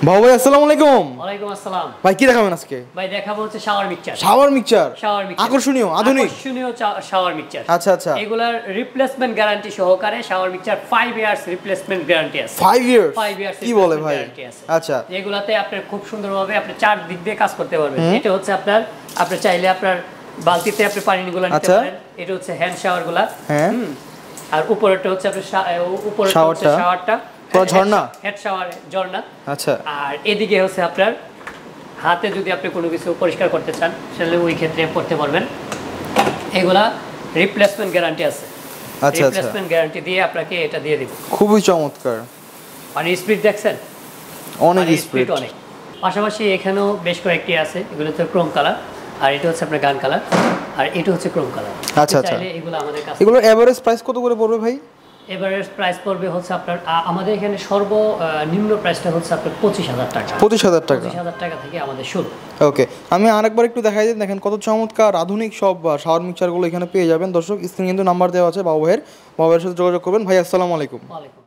বাবু ভাই আসসালামু আলাইকুম। ওয়ালাইকুম আসসালাম। ভাই কি দেখাবেন আজকে? ভাই দেখাবো হচ্ছে শাওয়ার মিক্সচার। শাওয়ার মিক্সচার আকর্ষণীয় আধুনিক শাওয়ার মিক্সচার। আচ্ছা আচ্ছা, এগুলার রিপ্লেসমেন্ট গ্যারান্টি সহকারে shower mixture 5 years replacement guarantee আছে। 5 ইয়ার্স? 5 ইয়ার্স কি বলে ভাই? আচ্ছা, এগুলাতে আপনি খুব সুন্দরভাবে আপনি চার দিক দিয়ে কাজ করতে পারবেন। এটা হচ্ছে আপনি চাইলে আপনার বালতিতে আপনি পানিগুলো নিতে পারেন। এটা হচ্ছে হ্যান্ড শাওয়ারগুলা। হ্যাঁ, আর উপরেরটা হচ্ছে আপনার শাওয়ারটা পুরো ঝর্ণা, হেড শাওয়ার ঝর্ণা। আচ্ছা, আর এদিকে হচ্ছে আপনার হাতে যদি আপনি কোনো কিছু পরিষ্কার করতে চান তাহলে ওই ক্ষেত্রে করতে পারবেন। এগুলা রিপ্লেসমেন্ট গ্যারান্টি আছে। আচ্ছা, রিপ্লেসমেন্ট গ্যারান্টি দিয়ে আপনাকে এটা দিয়ে দিব। খুবই চমৎকার। মানে স্পিড দেখছেন, অনেক স্পিড। অনেক। পাশাপাশি এখানেও বেশ কয়েকটি আছে। এগুলো হচ্ছে ক্রোম কালার, আর এটা হচ্ছে আপনার গান কালার, আর এটা হচ্ছে ক্রোম কালার। আচ্ছা আচ্ছা, এগুলো আমাদের কাছে। এগুলোর এভারেজ প্রাইস কত করে পড়বে ভাই? এভারেজ প্রাইস পড়বে হচ্ছে আপনার আমাদের এখানে সর্বনিম্ন প্রাইসটা হচ্ছে আপনার 25,000 টাকা। 25,000 টাকা? 25,000 টাকা থেকে আমাদের শুরু। ওকে, আমি আরেকবার একটু দেখাই দিই। দেখেন কত চমৎকার আধুনিক সব শাওয়ার মিক্সচারগুলো এখানে পেয়ে যাবেন। দর্শক, স্ক্রিনে কিন্তু নাম্বার দেওয়া আছে বাবু ভাইয়ের সাথে যোগাযোগ করবেন। ভাই আসসালামু আলাইকুম। ওয়ালাইকুম।